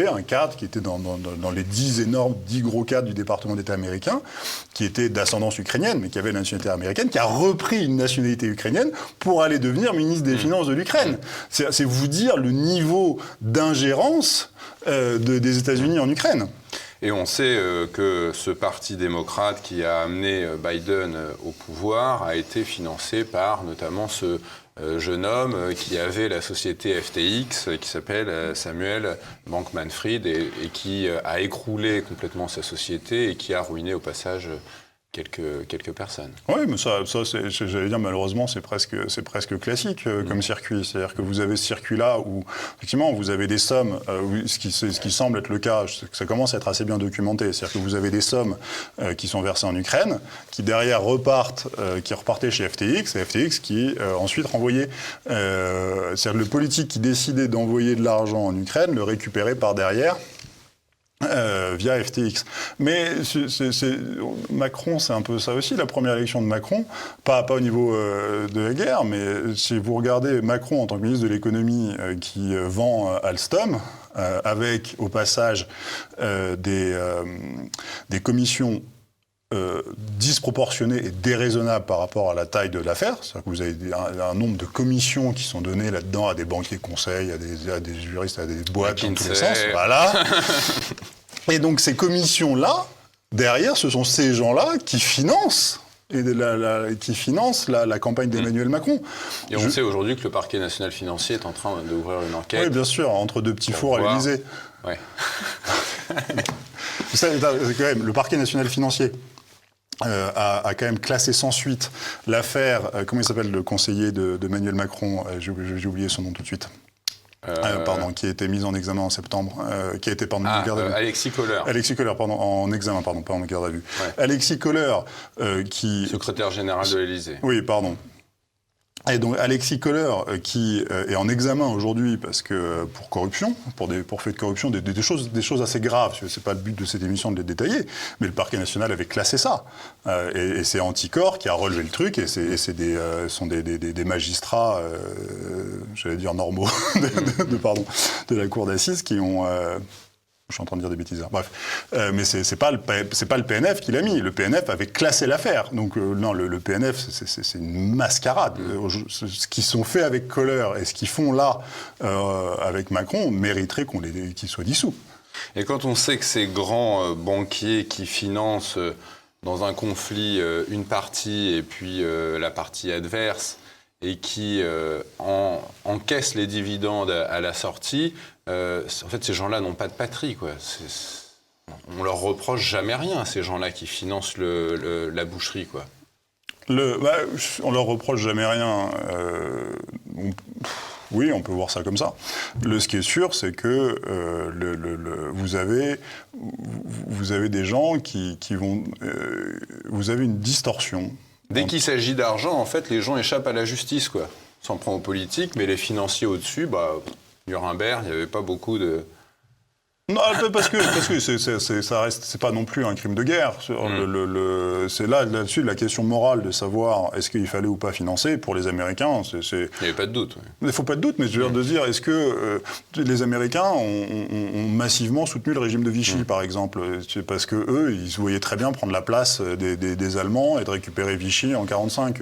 un cadre qui était dans les 10 gros cadres du département d'État américain, qui était d'ascendance ukrainienne, mais qui avait la nationalité américaine, qui a repris une nationalité ukrainienne pour aller devenir ministre des Finances de l'Ukraine. C'est vous dire le niveau d'ingérence des États-Unis en Ukraine. Et on sait que ce parti démocrate qui a amené Biden au pouvoir a été financé par notamment ce jeune homme qui avait la société FTX, qui s'appelle Samuel Bankman-Fried, et qui a écroulé complètement sa société et qui a ruiné au passage quelques personnes. Oui, mais ça j'allais dire, malheureusement, c'est presque classique comme circuit. C'est-à-dire que vous avez ce circuit-là où, effectivement, vous avez des sommes, ce qui semble être le cas, ça commence à être assez bien documenté. C'est-à-dire que vous avez des sommes qui sont versées en Ukraine, qui derrière qui repartaient chez FTX, et FTX qui ensuite renvoyait. C'est-à-dire le politique qui décidait d'envoyer de l'argent en Ukraine le récupérait par derrière. Via FTX. Mais Macron, c'est un peu ça aussi, la première élection de Macron, pas au niveau de la guerre, mais si vous regardez Macron en tant que ministre de l'économie qui vend Alstom, avec au passage des commissions disproportionné et déraisonnable par rapport à la taille de l'affaire. C'est-à-dire que vous avez un nombre de commissions qui sont données là-dedans à des banquiers conseils, à des juristes, à des boîtes dans tous les sens. Voilà. Et donc ces commissions-là, derrière, ce sont ces gens-là qui financent la campagne d'Emmanuel Macron. Et on sait aujourd'hui que le parquet national financier est en train d'ouvrir une enquête. Oui, bien sûr, entre deux petits fours à l'Élysée. Ouais. Vous savez, quand même, le parquet national financier a quand même classé sans suite l'affaire, comment il s'appelle, le conseiller de Emmanuel Macron, j'ai oublié son nom tout de suite. Qui a été mis en examen en septembre, qui a été en garde à vue. Alexis Kohler. Alexis Kohler, en examen, pas en garde à vue. Ouais. Alexis Kohler, qui... Secrétaire général de l'Élysée. Oui, pardon. Et donc Alexis Kohler, qui est en examen aujourd'hui parce que pour corruption, pour fait de corruption, des choses assez graves. C'est pas le but de cette émission de les détailler, mais le parquet national avait classé ça. Et c'est Anticor qui a relevé le truc. Et sont des magistrats, j'allais dire normaux, de la cour d'assises qui ont. Je suis en train de dire des bêtises. Bref, mais c'est pas le PNF qui l'a mis. Le PNF avait classé l'affaire. Donc non, le PNF, c'est une mascarade. Ce qu'ils sont fait avec Kohler et ce qu'ils font là avec Macron mériterait qu'ils soient dissous. Et quand on sait que ces grands banquiers qui financent dans un conflit une partie et puis la partie adverse et qui encaissent les dividendes à la sortie, en fait, ces gens-là n'ont pas de patrie, quoi. On leur reproche jamais rien, ces gens-là qui financent la boucherie, quoi. On leur reproche jamais rien. Oui, on peut voir ça comme ça. Ce qui est sûr, c'est que vous avez des gens qui vont... vous avez une distorsion. Dès qu'il s'agit d'argent, en fait, les gens échappent à la justice, quoi. On s'en prend aux politiques, mais les financiers au-dessus, Nuremberg, il n'y avait pas beaucoup de... Non, parce que ça reste, c'est pas non plus un crime de guerre. C'est là-dessus la question morale de savoir est-ce qu'il fallait ou pas financer pour les Américains. Il n'y avait pas de doute. Oui. Il ne faut pas de doute, mais je veux dire de dire est-ce que les Américains ont massivement soutenu le régime de Vichy, par exemple, parce que eux, ils se voyaient très bien prendre la place des Allemands et de récupérer Vichy en 1945.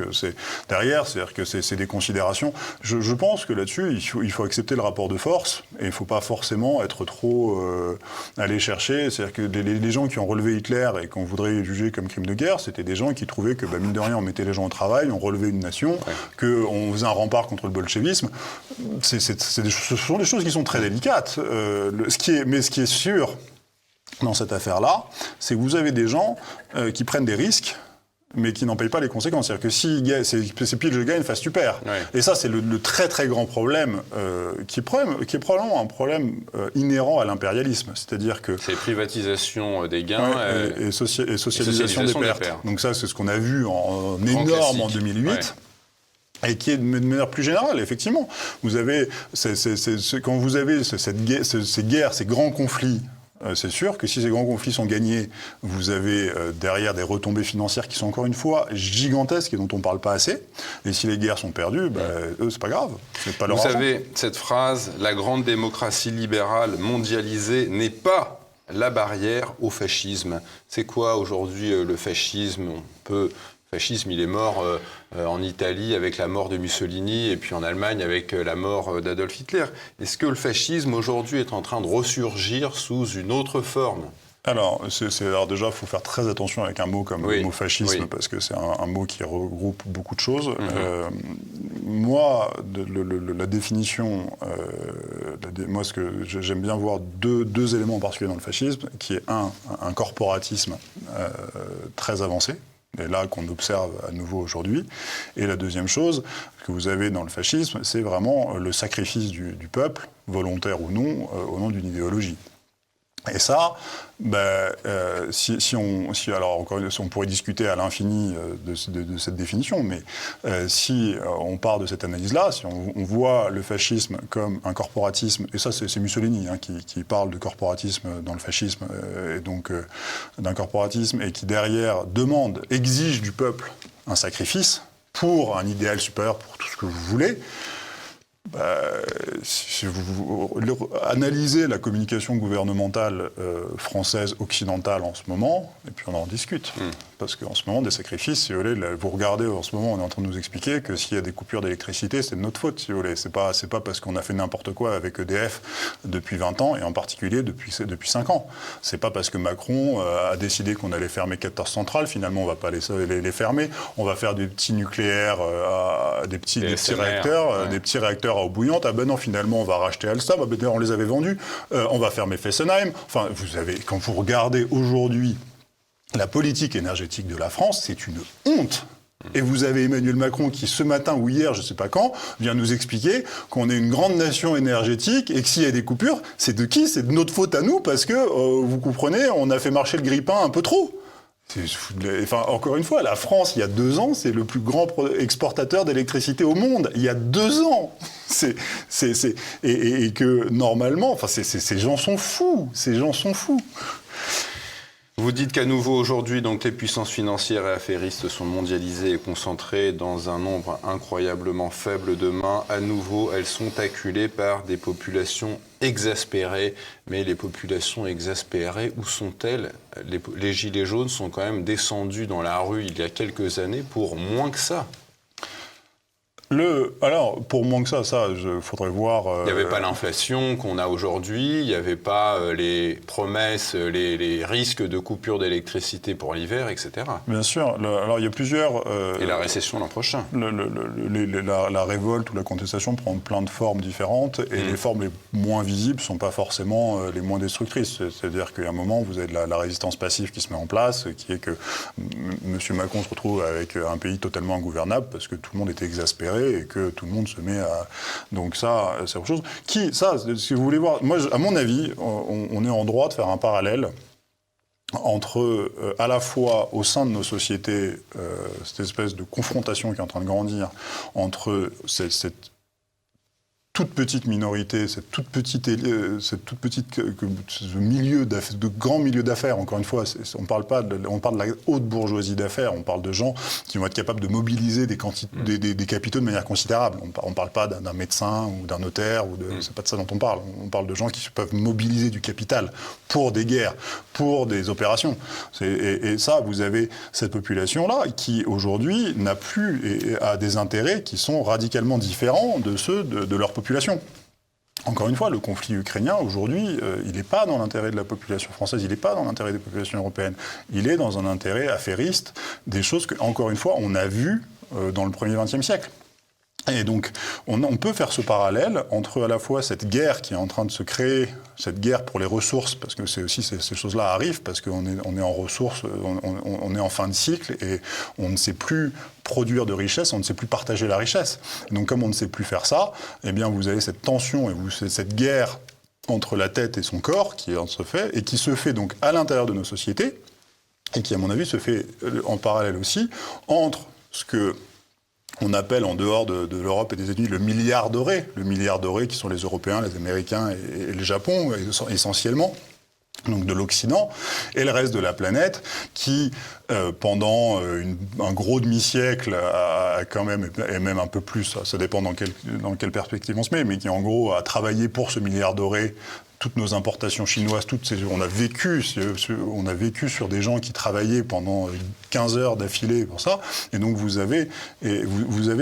Derrière, c'est-à-dire que c'est des considérations. Je pense que là-dessus, il faut accepter le rapport de force et il ne faut pas forcément être trop aller chercher. C'est-à-dire que les gens qui ont relevé Hitler et qu'on voudrait juger comme crime de guerre, c'était des gens qui trouvaient que, mine de rien, on mettait les gens au travail, on relevait une nation, qu'on faisait un rempart contre le bolchevisme. Ce sont des choses qui sont très délicates. Ce qui est sûr dans cette affaire-là, c'est que vous avez des gens qui prennent des risques, mais qui n'en payent pas les conséquences. C'est-à-dire que c'est pile je gagne, face tu perds. Ouais. Et ça, c'est le très très grand problème qui est probablement un problème inhérent à l'impérialisme. C'est-à-dire que... C'est privatisation des gains et socialisation des pertes. Donc ça, c'est ce qu'on a vu en énorme en 2008. Ouais. Et qui est de manière plus générale, effectivement. Vous avez, quand vous avez ces guerres, ces grands conflits, c'est sûr que si ces grands conflits sont gagnés, vous avez derrière des retombées financières qui sont encore une fois gigantesques et dont on ne parle pas assez. Et si les guerres sont perdues, eux, c'est pas grave. C'est pas leur argent. Vous savez, cette phrase, la grande démocratie libérale mondialisée n'est pas la barrière au fascisme. C'est quoi aujourd'hui le fascisme ? Le fascisme, il est mort en Italie avec la mort de Mussolini et puis en Allemagne avec la mort d'Adolf Hitler. Est-ce que le fascisme aujourd'hui est en train de ressurgir sous une autre forme ? Alors déjà, il faut faire très attention avec un mot comme le mot fascisme, parce que c'est un mot qui regroupe beaucoup de choses. Moi, la définition, moi, ce que j'aime bien voir deux éléments en particulier dans le fascisme, qui est un corporatisme très avancé, et là qu'on observe à nouveau aujourd'hui. Et la deuxième chose que vous avez dans le fascisme, c'est vraiment le sacrifice du peuple, volontaire ou non, au nom d'une idéologie. Et ça, alors encore une fois, on pourrait discuter à l'infini de cette définition, mais si on part de cette analyse-là, si on voit le fascisme comme un corporatisme, et ça c'est Mussolini qui parle de corporatisme dans le fascisme, et donc d'un corporatisme, et qui derrière exige du peuple un sacrifice pour un idéal supérieur, pour tout ce que vous voulez. Si vous analysez la communication gouvernementale française occidentale en ce moment, et puis on en discute. Parce qu'en ce moment, des sacrifices, si vous voulez, vous regardez en ce moment, on est en train de nous expliquer que s'il y a des coupures d'électricité, c'est de notre faute, si vous voulez. C'est pas parce qu'on a fait n'importe quoi avec EDF depuis 20 ans, et en particulier depuis 5 ans. C'est pas parce que Macron a décidé qu'on allait fermer 14 centrales, finalement on va pas les fermer, on va faire des petits nucléaires, des petits réacteurs, des petits réacteurs à eau bouillante. Ah ben non, finalement on va racheter Alstom, on les avait vendus, on va fermer Fessenheim. Enfin, quand vous regardez aujourd'hui la politique énergétique de la France, c'est une honte. Et vous avez Emmanuel Macron qui, ce matin ou hier, je ne sais pas quand, vient nous expliquer qu'on est une grande nation énergétique et que s'il y a des coupures, c'est de qui ? C'est de notre faute à nous parce que, vous comprenez, on a fait marcher le grille-pain un peu trop. Enfin, encore une fois, la France, il y a 2 ans, c'est le plus grand exportateur d'électricité au monde. Il y a 2 ans. Et que normalement, enfin, ces gens sont fous. Ces gens sont fous. Vous dites qu'à nouveau aujourd'hui, donc les puissances financières et affairistes sont mondialisées et concentrées dans un nombre incroyablement faible de mains. À nouveau, elles sont acculées par des populations exaspérées. Mais les populations exaspérées, où sont-elles ? Les gilets jaunes sont quand même descendus dans la rue il y a quelques années pour moins que ça. Alors, pour moins que ça, il faudrait voir... Il n'y avait pas l'inflation qu'on a aujourd'hui, il n'y avait pas les promesses, les risques de coupure d'électricité pour l'hiver, etc. Bien sûr. Alors, il y a plusieurs... Et la récession l'an prochain. La révolte ou la contestation prend plein de formes différentes, et les formes les moins visibles ne sont pas forcément les moins destructrices. C'est-à-dire qu'à un moment, vous avez de la résistance passive qui se met en place, qui est que M. Macron se retrouve avec un pays totalement ingouvernable, parce que tout le monde était exaspéré, et que tout le monde se met à... Donc ça, c'est autre chose. Si vous voulez voir... Moi, à mon avis, on est en droit de faire un parallèle entre, à la fois, au sein de nos sociétés, cette espèce de confrontation qui est en train de grandir, entre cette toute petite minorité, ce milieu de grands milieux d'affaires. Encore une fois, on parle de la haute bourgeoisie d'affaires. On parle de gens qui vont être capables de mobiliser des capitaux de manière considérable. On ne parle pas d'un médecin ou d'un notaire c'est pas de ça dont on parle. On parle de gens qui peuvent mobiliser du capital pour des guerres, pour des opérations. Et ça, vous avez cette population-là qui aujourd'hui a des intérêts qui sont radicalement différents de ceux de leur population. Encore une fois, le conflit ukrainien, aujourd'hui, il n'est pas dans l'intérêt de la population française, il n'est pas dans l'intérêt des populations européennes. Il est dans un intérêt affairiste, des choses que, encore une fois, on a vues dans le 1er XXe siècle. Et donc, on peut faire ce parallèle entre à la fois cette guerre qui est en train de se créer, cette guerre pour les ressources, parce que c'est aussi ces choses-là arrivent, parce qu'on est en ressources, on est en fin de cycle, et on ne sait plus produire de richesse, on ne sait plus partager la richesse. Et donc, comme on ne sait plus faire ça, eh bien, vous avez cette tension et cette guerre entre la tête et son corps qui se fait, et qui se fait donc à l'intérieur de nos sociétés, et qui, à mon avis, se fait en parallèle aussi entre ce que on appelle en dehors de l'Europe et des États-Unis le milliard doré qui sont les Européens, les Américains et le Japon essentiellement, donc de l'Occident, et le reste de la planète qui, pendant un gros demi-siècle, a quand même, et même un peu plus, ça dépend dans quelle perspective on se met, mais qui en gros a travaillé pour ce milliard doré. Toutes nos importations chinoises, on a vécu sur des gens qui travaillaient pendant 15 heures d'affilée pour ça. Et donc vous avez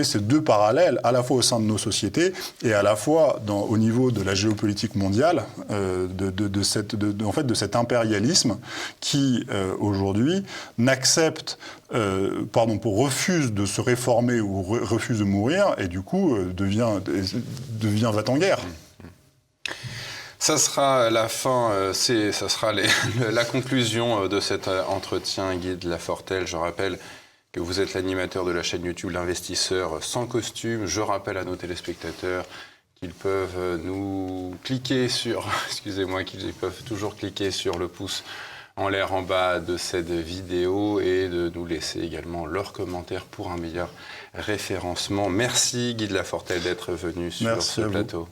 ces deux parallèles, à la fois au sein de nos sociétés et à la fois au niveau de la géopolitique mondiale, de cet impérialisme qui aujourd'hui refuse de se réformer ou refuse de mourir et du coup devient va-t-en-guerre. Ça sera la fin, ça sera la conclusion de cet entretien. Guy de Lafortelle, je rappelle que vous êtes l'animateur de la chaîne YouTube L'Investisseur sans costume. Je rappelle à nos téléspectateurs qu'ils peuvent qu'ils peuvent toujours cliquer sur le pouce en l'air en bas de cette vidéo et de nous laisser également leurs commentaires pour un meilleur référencement. Merci Guy de Lafortelle d'être venu sur ce plateau.